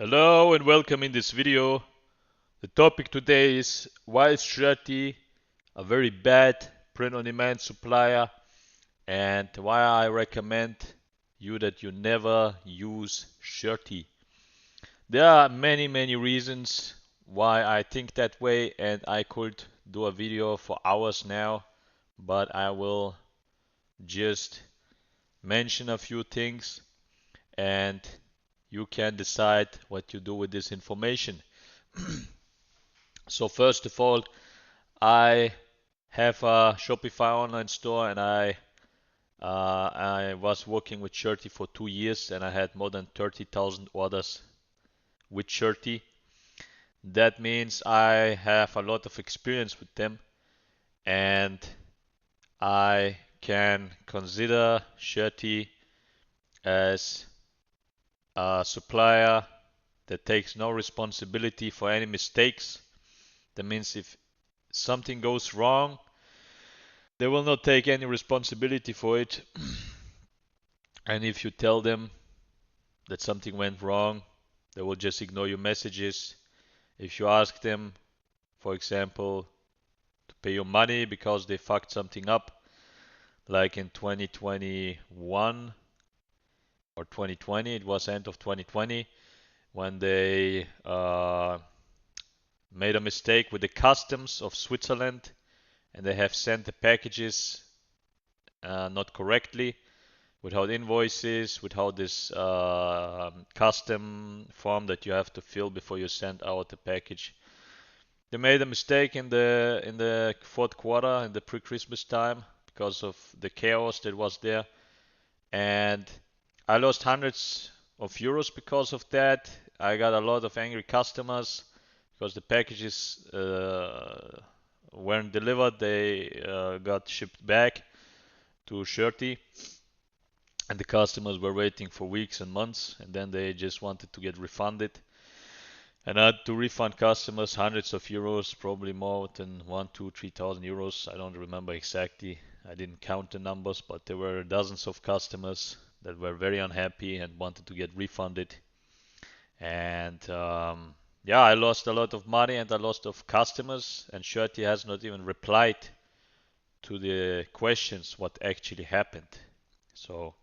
Hello and welcome in this video. The topic today is why is Shirtee a very bad print-on-demand supplier and why I recommend you that you never use Shirtee. There are many reasons why I think that way, and I could do a video for hours now, but I will just mention a few things and you can decide what you do with this information. So first of all, I have a Shopify online store, and I was working with Shirtee for 2 years, and I had more than 30,000 orders with Shirtee. That means I have a lot of experience with them, and I can consider Shirtee as a supplier that takes no responsibility for any mistakes. That means if something goes wrong, they will not take any responsibility for it. And if you tell them that something went wrong, they will just ignore your messages. If you ask them, for example, to pay your money because they fucked something up, like in 2021 or 2020, it was end of 2020, when they made a mistake with the customs of Switzerland and they have sent the packages not correctly, without invoices, without this custom form that you have to fill before you send out the package. They made a mistake in the fourth quarter, in the pre-Christmas time, because of the chaos that was there, and I lost hundreds of euros because of that. I got a lot of angry customers because the packages weren't delivered. They got shipped back to Shirtee, and the customers were waiting for weeks and months, and then they just wanted to get refunded. And I had to refund customers hundreds of euros, probably more than 1, 2, 3,000 euros. I don't remember exactly. I didn't count the numbers, but there were dozens of customers that were very unhappy and wanted to get refunded. And yeah, I lost a lot of money and a lot of customers, and Shirtee has not even replied to the questions what actually happened. So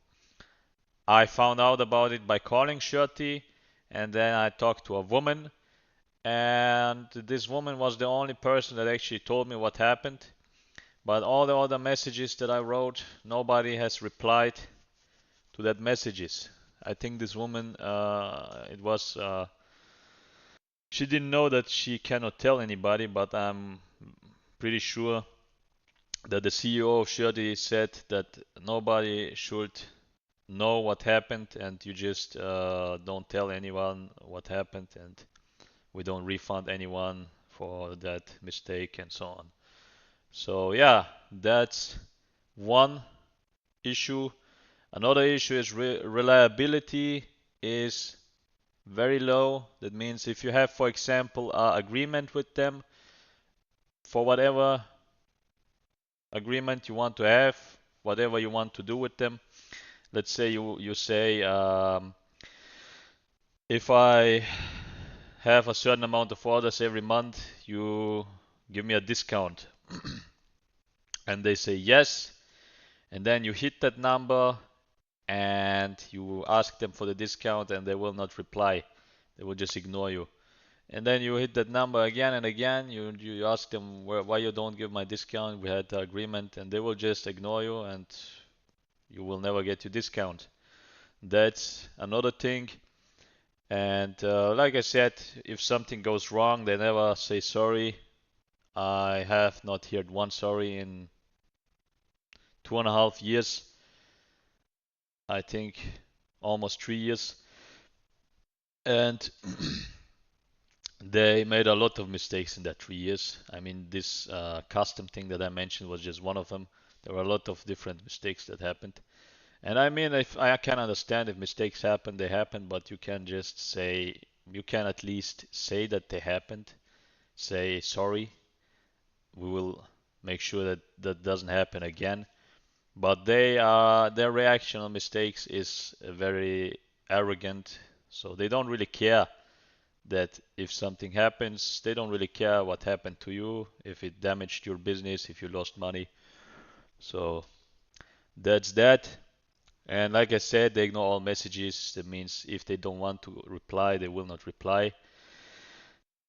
I found out about it by calling Shirtee, and then I talked to a woman, and this woman was the only person that actually told me what happened. But all the other messages that I wrote, nobody has replied to that messages. I think this woman, she didn't know that she cannot tell anybody, but I'm pretty sure that the CEO of Shirtee said that nobody should know what happened, and you just don't tell anyone what happened, and we don't refund anyone for that mistake and so on. So yeah, that's one issue. Another issue is reliability is very low. That means if you have, for example, an agreement with them for whatever agreement you want to have, whatever you want to do with them. Let's say you say, if I have a certain amount of orders every month, you give me a discount. And they say yes, and then you hit that number and you ask them for the discount and they will not reply. They will just ignore you. And then you hit that number again and again. You ask them why you don't give my discount. We had the agreement, and they will just ignore you, and you will never get your discount. That's another thing. And like I said, if something goes wrong, they never say sorry. I have not heard one sorry in 2.5 years. I think almost 3 years. And they made a lot of mistakes in that 3 years. I mean, this custom thing that I mentioned was just one of them. There were a lot of different mistakes that happened. And I mean, if I can understand if mistakes happen, they happen, but you can just say, you can at least say that they happened. Say sorry. We will make sure that that doesn't happen again. But their reaction on mistakes is very arrogant. So they don't really care that if something happens, they don't really care what happened to you, if it damaged your business, if you lost money. So that's that. And like I said, they ignore all messages. That means if they don't want to reply, they will not reply.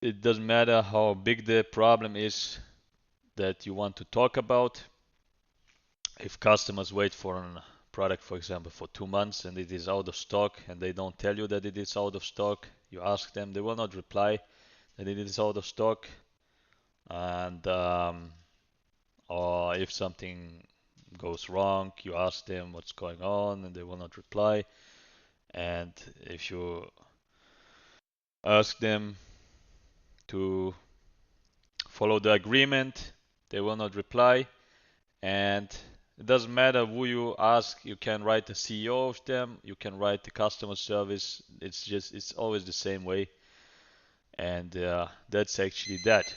It doesn't matter how big the problem is that you want to talk about. If customers wait for a product, for example, for 2 months and it is out of stock and they don't tell you that it is out of stock, you ask them, they will not reply that it is out of stock. And or if something goes wrong, you ask them what's going on and they will not reply. And if you ask them to follow the agreement, they will not reply. And it doesn't matter who you ask, you can write the CEO of them, you can write the customer service, it's always the same way. And that's actually that.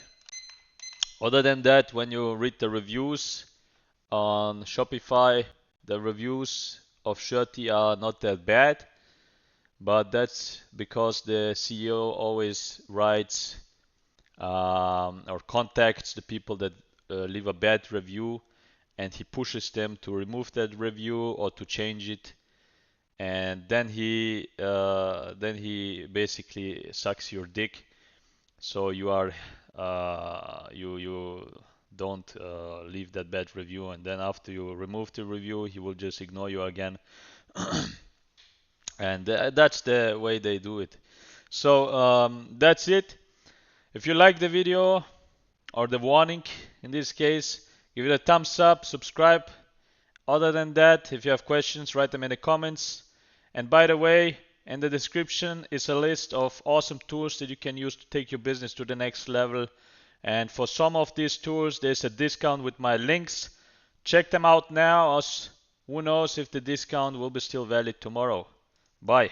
Other than that, when you read the reviews on Shopify, the reviews of Shirtee are not that bad, but that's because the CEO always writes or contacts the people that leave a bad review, and he pushes them to remove that review or to change it, and then he basically sucks your dick. So you don't leave that bad review, and then after you remove the review, he will just ignore you again. And that's the way they do it. So that's it. If you like the video or the warning in this case, give it a thumbs up, subscribe. Other than that, if you have questions, write them in the comments. And by the way, in the description is a list of awesome tools that you can use to take your business to the next level. And for some of these tools, there's a discount with my links. Check them out now, as who knows if the discount will be still valid tomorrow. Bye.